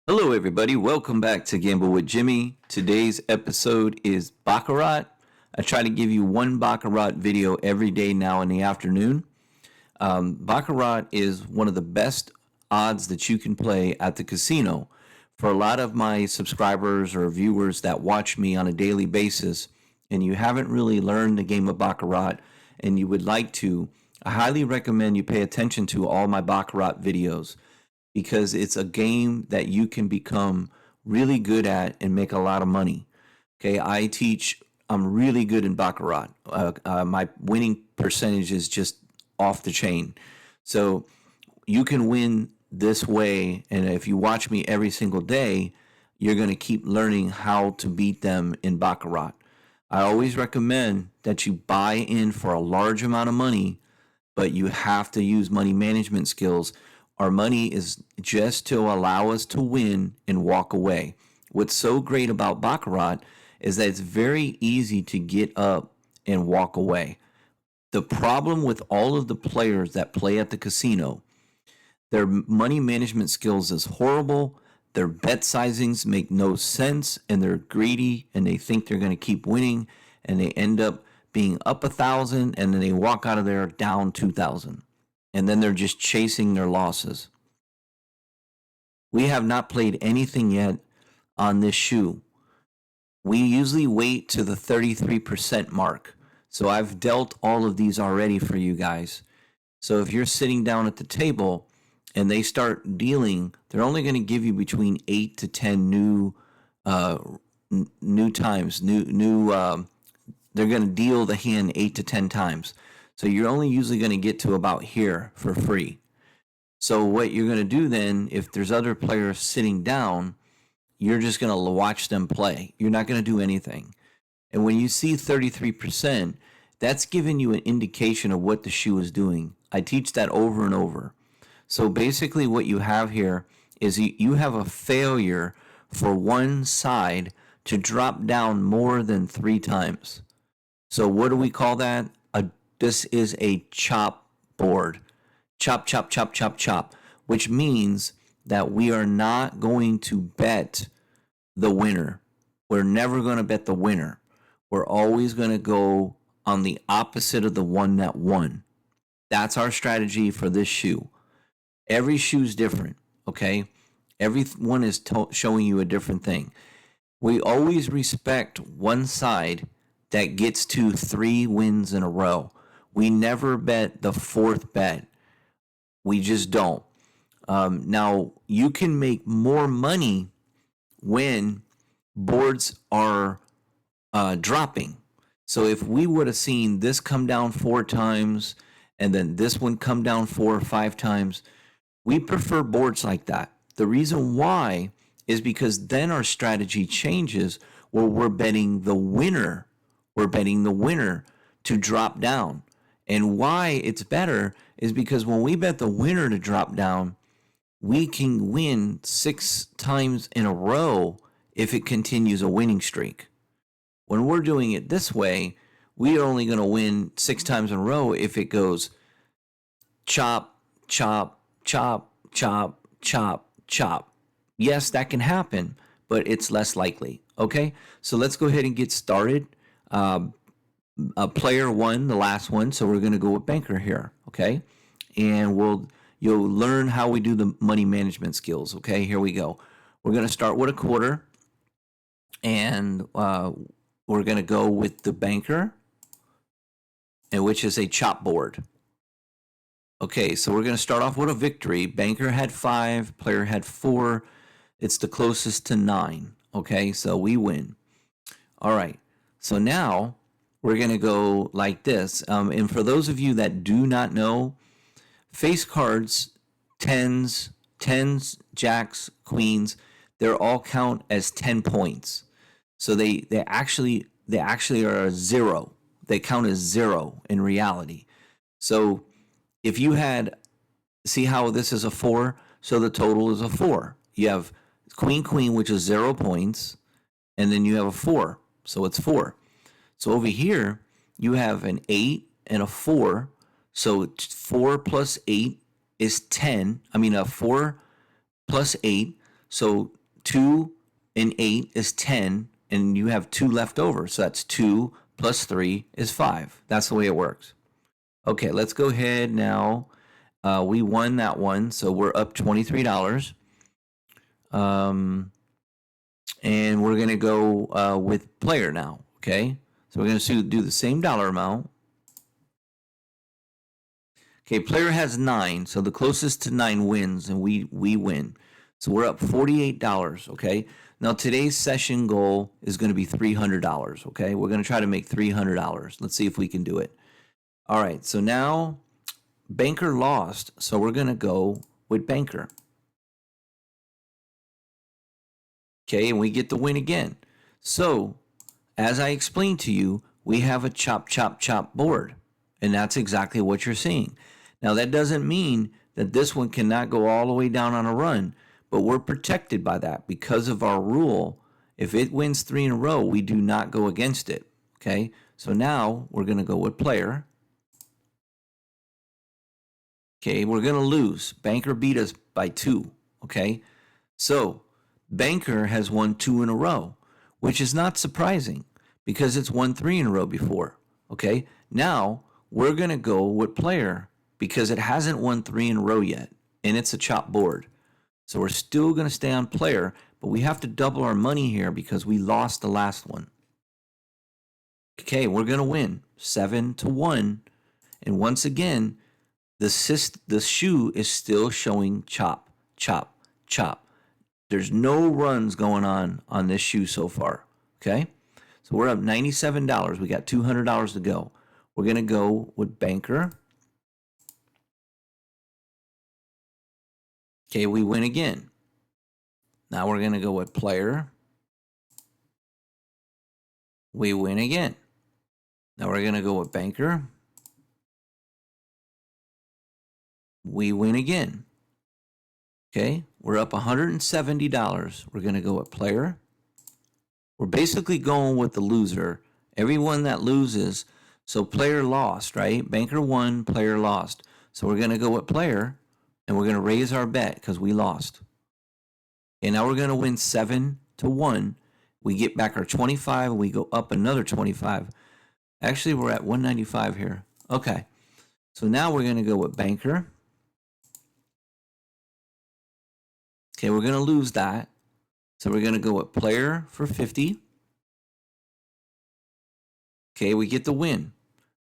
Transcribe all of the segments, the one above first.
Hello, everybody. Welcome back to Gamble with Jimmy. Today's episode is Baccarat. I try to give you one Baccarat video every day now in the afternoon. Baccarat is one of the best odds that you can play at the casino. For a lot of my subscribers or viewers that watch me on a daily basis, and you haven't really learned the game of Baccarat and you would like to, I highly recommend you pay attention to all my Baccarat videos because it's a game that you can become really good at and make a lot of money. Okay, I'm really good in Baccarat. My winning percentage is just off the chain. So you can win this way, and if you watch me every single day, you're going to keep learning how to beat them in Baccarat. I always recommend that you buy in for a large amount of money, but you have to use money management skills. Our money is just to allow us to win and walk away. What's so great about Baccarat is that it's very easy to get up and walk away. The problem with all of the players that play at the casino, their money management skills is horrible. Their bet sizings make no sense, and they're greedy, and they think they're going to keep winning, and they end up being up 1,000, and then they walk out of there down 2,000, and then they're just chasing their losses. We have not played anything yet on this shoe. We usually wait to the 33% mark. So I've dealt all of these already for you guys. So if you're sitting down at the table and they start dealing, they're only going to give you between 8 to 10 new times. They're going to deal the hand 8 to 10 times. So you're only usually going to get to about here for free. So what you're going to do then, if there's other players sitting down, you're just going to watch them play. You're not going to do anything. And when you see 33%, that's giving you an indication of what the shoe is doing. I teach that over and over. So basically what you have here is you have a failure for one side to drop down more than 3 times. So what do we call that? This is a chop board. Chop, chop, chop, chop, chop, which means that we are not going to bet the winner. We're never going to bet the winner. We're always going to go on the opposite of the one that won. That's our strategy for this shoe. Every shoe's different, okay? Every one is showing you a different thing. We always respect one side that gets to 3 wins in a row. We never bet the 4th bet. We just don't. Now, you can make more money when boards are dropping. So if we would have seen this come down 4 times and then this one come down 4 or 5 times, we prefer boards like that. The reason why is because then our strategy changes where we're betting the winner. We're betting the winner to drop down. And why it's better is because when we bet the winner to drop down, we can win 6 times in a row if it continues a winning streak. When we're doing it this way, we are only going to win 6 times in a row if it goes chop, chop, chop, chop, chop, chop. Yes, that can happen, but it's less likely. Okay, so let's go ahead and get started. Player 1, the last one, so we're going to go with banker here. Okay, and you'll learn how we do the money management skills. Okay, here we go. We're going to start with a quarter, and we're going to go with the banker, and which is a chop board. Okay, so we're going to start off with a victory. Banker had 5, player had 4. It's the closest to 9. Okay, so we win. All right, so now we're going to go like this. And for those of you that do not know, face cards, tens, jacks, queens, they're all count as 10 points. So they actually are a 0. They count as 0 in reality. So if you had, see how this is a 4? So the total is a 4. You have queen, which is 0 points, and then you have a 4. So it's 4. So over here, you have an 8 and a 4. So 4 plus 8 is 10. 4 plus 8. So 2 and 8 is 10, and you have 2 left over. So that's 2 plus 3 is 5. That's the way it works. Okay, let's go ahead now. We won that one, so we're up $23. And we're going to go with player now, okay? So we're going to do the same dollar amount. Okay, player has 9, so the closest to 9 wins, and we win. So we're up $48, okay? Now today's session goal is going to be $300, okay? We're going to try to make $300. Let's see if we can do it. All right, so now banker lost, so we're going to go with banker. Okay, and we get the win again. So, as I explained to you, we have a chop, chop, chop board. And that's exactly what you're seeing. Now, that doesn't mean that this one cannot go all the way down on a run, but we're protected by that because of our rule. If it wins 3 in a row, we do not go against it. Okay, so now we're going to go with player. Okay, we're going to lose. Banker beat us by 2. Okay, so banker has won 2 in a row, which is not surprising because it's won 3 in a row before. Okay, now we're going to go with player because it hasn't won 3 in a row yet, and it's a chop board. So we're still going to stay on player, but we have to double our money here because we lost the last one. Okay, we're going to win 7-1, and once again, the shoe is still showing chop, chop, chop. There's no runs going on this shoe so far, okay? So we're up $97. We got $200 to go. We're going to go with banker. Okay, we win again. Now we're going to go with player. We win again. Now we're going to go with banker. We win again. Okay, we're up $170. We're going to go with player. We're basically going with the loser. Everyone that loses, so player lost, right? Banker won, player lost. So we're going to go with player, and we're going to raise our bet because we lost. And now we're going to win 7-1. We get back our 25, and we go up another 25. Actually, we're at 195 here. Okay, so now we're going to go with banker. Okay, we're going to lose that. So we're going to go with player for 50. Okay, we get the win.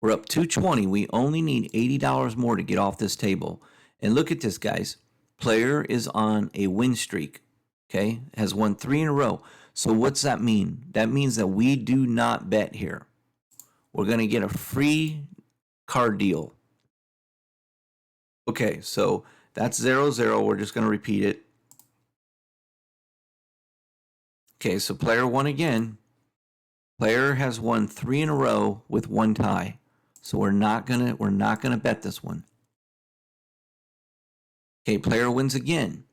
We're up 220. We only need $80 more to get off this table. And look at this, guys. Player is on a win streak. Okay, has won 3 in a row. So what's that mean? That means that we do not bet here. We're going to get a free card deal. Okay, so that's 0-0. We're just going to repeat it. Okay, so player won again. Player has won 3 in a row with 1 tie. So we're not gonna bet this one. Okay, player wins again.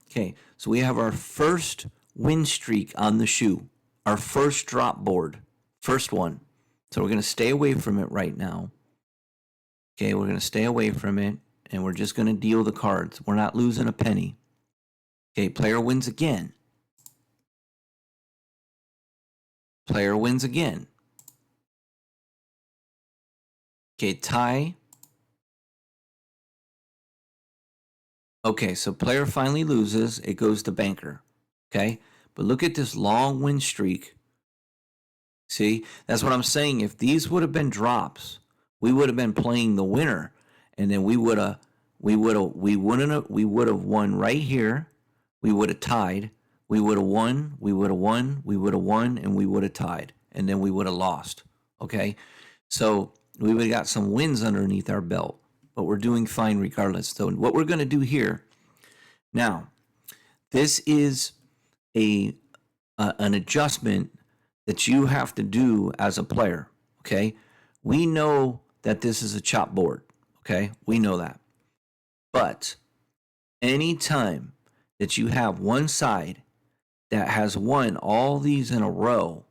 Okay, so we have our first win streak on the shoe. Our first drop board. First one. So we're gonna stay away from it right now. Okay, we're gonna stay away from it, and we're just gonna deal the cards. We're not losing a penny. Okay, player wins again. Player wins again. Okay, tie. Okay, so player finally loses. It goes to banker. Okay, but look at this long win streak. See, that's what I'm saying. If these would have been drops, we would have been playing the winner, and then we would have won right here. We would have tied. We would have won, we would have won, we would have won, and we would have tied. And then we would have lost. Okay? So we would have got some wins underneath our belt. But we're doing fine regardless. So what we're going to do here, now, this is an adjustment that you have to do as a player. Okay? We know that this is a chop board. Okay? We know that. But anytime that you have one side that has won all these in a row,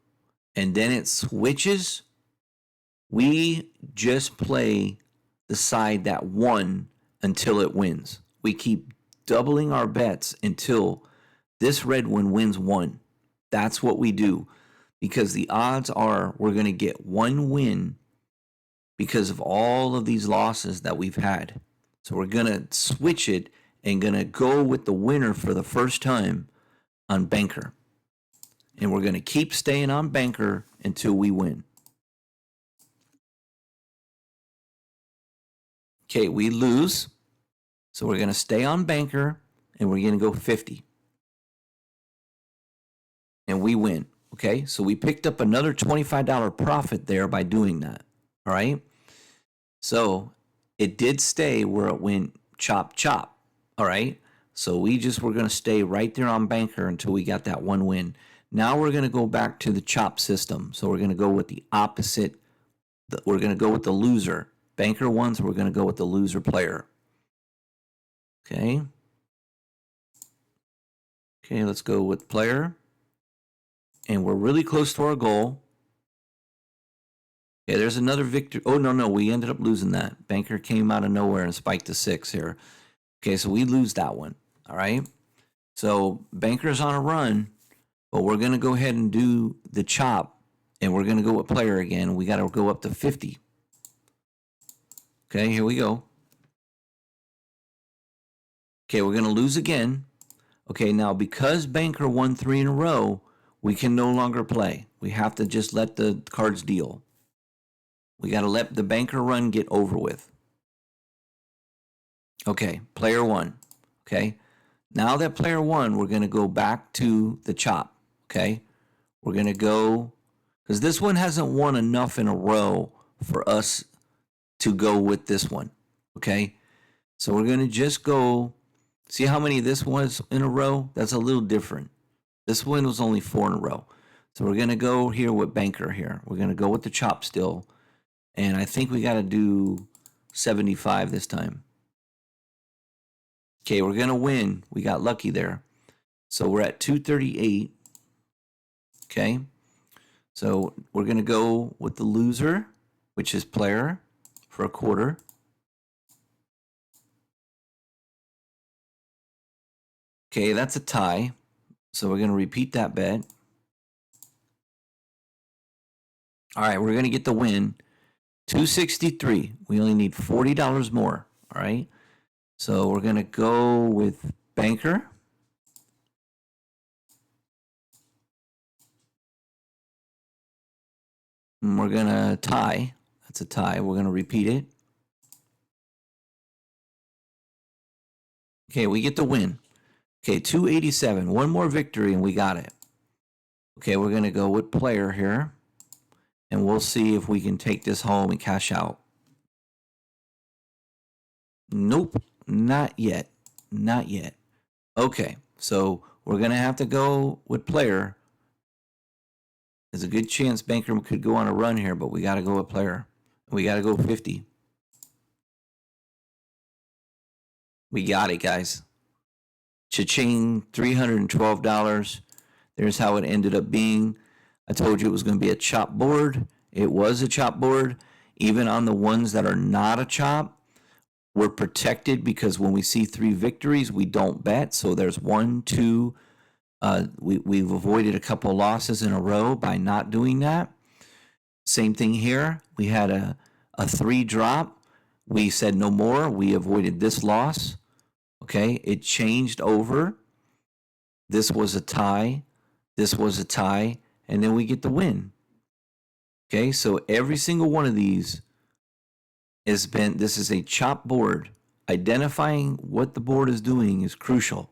and then it switches, we just play the side that won until it wins. We keep doubling our bets until This red one wins 1. That's what we do, because the odds are we're going to get 1 win because of all of these losses that we've had. So we're going to switch it and going to go with the winner for the first time on banker. And we're going to keep staying on banker until we win. Okay, we lose. So we're going to stay on banker and we're going to go 50. And we win. Okay, so we picked up another $25 profit there by doing that. All right. So it did stay where it went chop, chop. All right. So we just were going to stay right there on banker until we got that 1 win. Now we're going to go back to the chop system. So we're going to go with the opposite. We're going to go with the loser. Banker won, so we're going to go with the loser player. Okay. Okay, let's go with player. And we're really close to our goal. Okay, there's another victory. Oh, no, we ended up losing that. Banker came out of nowhere and spiked to 6 here. Okay, so we lose that one. All right. So banker's on a run, but we're going to go ahead and do the chop, and we're going to go with player again. We got to go up to 50. Okay, here we go. Okay, we're going to lose again. Okay, now because banker won 3 in a row, we can no longer play. We have to just let the cards deal. We got to let the banker run get over with. Okay, player won. Okay, now that player won, we're going to go back to the chop. Okay, we're going to go, because this one hasn't won enough in a row for us to go with this one. Okay, so we're going to just go, see how many this was in a row? That's a little different. This one was only 4 in a row. So we're going to go here with banker here. We're going to go with the chop still. And I think we got to do 75 this time. Okay, we're going to win. We got lucky there. So we're at 238. Okay. So we're going to go with the loser, which is player, for a quarter. Okay, that's a tie. So we're going to repeat that bet. All right, we're going to get the win. 263. We only need $40 more. All right. So we're going to go with banker. And we're going to tie. That's a tie. We're going to repeat it. Okay, we get the win. Okay, 287. One more victory and we got it. Okay, we're going to go with player here. And we'll see if we can take this home and cash out. Nope, not yet. Not yet. Okay, so we're going to have to go with player. There's a good chance banker could go on a run here, but we got to go with player. We got to go 50. We got it, guys. Cha-ching, $312. There's how it ended up being. I told you it was going to be a chop board. It was a chop board. Even on the ones that are not a chop, we're protected because when we see 3 victories, we don't bet. So there's 1, 2. We've avoided a couple losses in a row by not doing that. Same thing here. We had a 3 drop. We said no more. We avoided this loss. Okay, it changed over. This was a tie. This was a tie. And then we get the win. Okay, so every single one of these has been, this is a chop board. Identifying what the board is doing is crucial.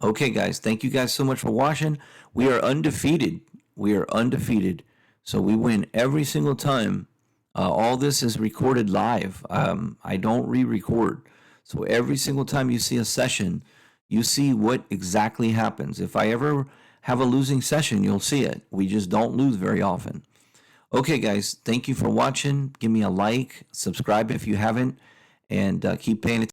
Okay, guys, thank you guys so much for watching. We are undefeated. We are undefeated. So we win every single time. All this is recorded live. I don't re-record. So every single time you see a session, you see what exactly happens. If I ever have a losing session, you'll see it. We just don't lose very often. Okay, guys, thank you for watching. Give me a like, subscribe if you haven't, and keep paying attention.